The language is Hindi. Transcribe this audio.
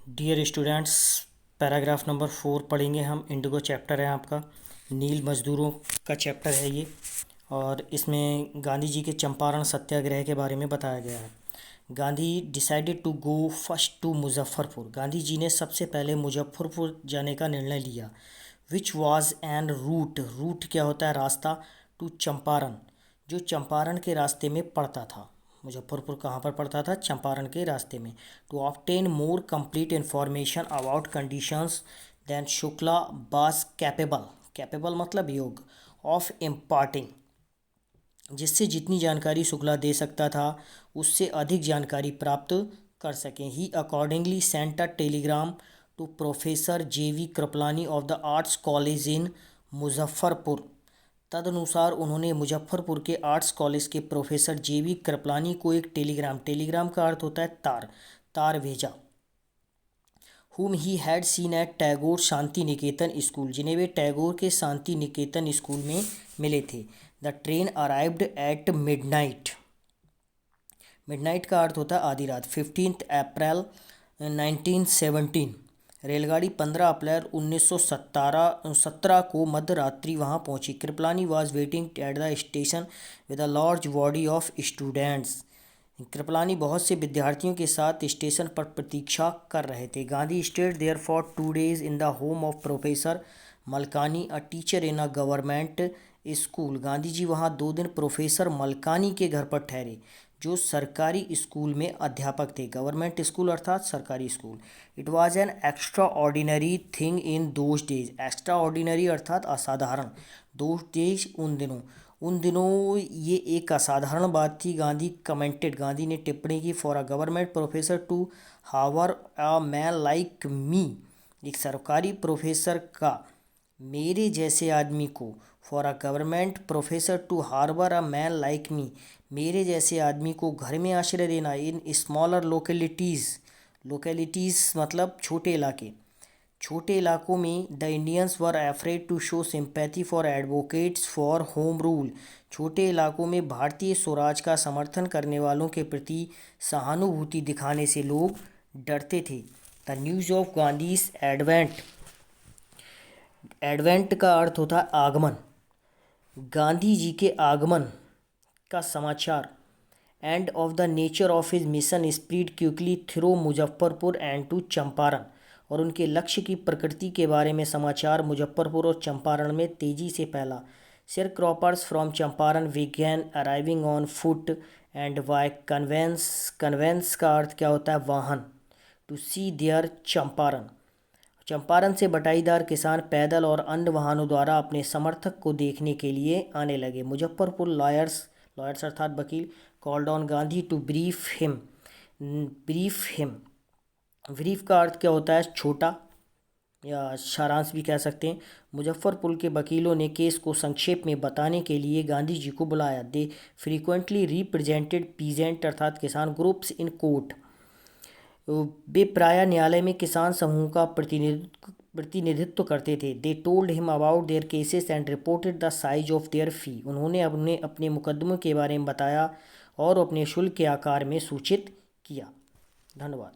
डियर स्टूडेंट्स, पैराग्राफ नंबर 4 पढ़ेंगे हम। इंडिगो चैप्टर है आपका, नील मजदूरों का चैप्टर है ये। और इसमें गांधी जी के चंपारण सत्याग्रह के बारे में बताया गया है। Gandhi decided to go first to Muzaffarpur. Gandhi ji ने सबसे पहले मुजफ्फरपुर जाने का निर्णय लिया। Which was en route, route क्या होता है? रास्ता। टू चंपारण, जो चंपारण के रास्ते में पड़ता था। मुजफ्फरपुर कहाँ पर पड़ता था? चंपारण के रास्ते में। To obtain more complete information about conditions then Shukla was capable, capable मतलब योग, ऑफ इम्पार्टिंग, जिससे जितनी जानकारी शुक्ला दे सकता था उससे अधिक जानकारी प्राप्त कर सकें। He accordingly sent a telegram to professor J B Kripalani of the Arts College in Muzaffarpur. तदनुसार उन्होंने मुजफ्फरपुर के आर्ट्स कॉलेज के प्रोफेसर जेवी कृपलानी को एक टेलीग्राम, टेलीग्राम का अर्थ होता है तार, तार भेजा। whom he had seen at Tagore Shanti Niketan school, जिन्हें वे टैगोर के शांति निकेतन स्कूल में मिले थे। The train arrived at midnight, midnight का अर्थ होता है आधी रात। 15 अप्रैल 1917, रेलगाड़ी 15 अप्रैल 1917 को मध्य रात्रि वहां पहुंची। Kripalani was waiting at the station with a large body of students. Kripalani बहुत से विद्यार्थियों के साथ स्टेशन पर प्रतीक्षा कर रहे थे। Gandhi stayed there for 2 days in the home of professor Malkani, a teacher in a government school. Gandhi ji वहाँ 2 दिन प्रोफेसर मलकानी के घर पर ठहरे, जो सरकारी स्कूल में अध्यापक थे। गवर्नमेंट स्कूल अर्थात सरकारी school. It was an extra ordinary thing in those days, extra ordinary अर्थात असाधारण, दोज डेज उन दिनों ये एक असाधारण बात थी। गांधी कमेंटेड, गांधी ने टिप्पणी की, for a government professor to हावर अ मैन लाइक मी, एक सरकारी प्रोफेसर का मेरे जैसे आदमी को, for a government professor to harbour a man like me, मेरे जैसे आदमी को घर में आश्रय देना। इन स्मॉलर लोकेलिटीज़, लोकेलिटीज़ मतलब छोटे इलाके, छोटे इलाकों में the Indians were afraid to show sympathy for advocates for home rule, छोटे इलाकों में भारतीय स्वराज का समर्थन करने वालों के प्रति सहानुभूति दिखाने से लोग डरते थे। The news of Gandhi's advent, advent का अर्थ होता है आगमन, गांधी जी के आगमन का समाचार। And of the nature of his mission spread quickly through Muzaffarpur and to Champaran, और उनके लक्ष्य की प्रकृति के बारे में समाचार मुजफ्फरपुर और चंपारण में तेजी से फैला। Sharecroppers from Champaran began arriving on foot and by conveyance, conveyance का अर्थ क्या होता है? वाहन। To see their Champaran, Champaran से बटाईदार किसान पैदल और अन्य वाहनों द्वारा अपने समर्थक को देखने के लिए आने लगे। मुजफ्फरपुर लॉयर्स, लॉयर्स अर्थात वकील, called on Gandhi to brief him, brief him, brief का अर्थ क्या होता है? छोटा या सारांश भी कह सकते हैं। मुजफ्फरपुर के वकीलों ने केस को संक्षेप में बताने के लिए गांधी जी को बुलाया। दे फ्रीक्वेंटली रिप्रेजेंटेड पीजेंट अर्थात किसान ग्रुप्स इन कोर्ट, वे प्रायः न्यायालय में किसान समूह का प्रतिनिधित्व करते थे। They told him about their cases and reported the size of their fee, उन्होंने अपने मुकदमों के बारे में बताया और अपने शुल्क के आकार में सूचित किया। धन्यवाद।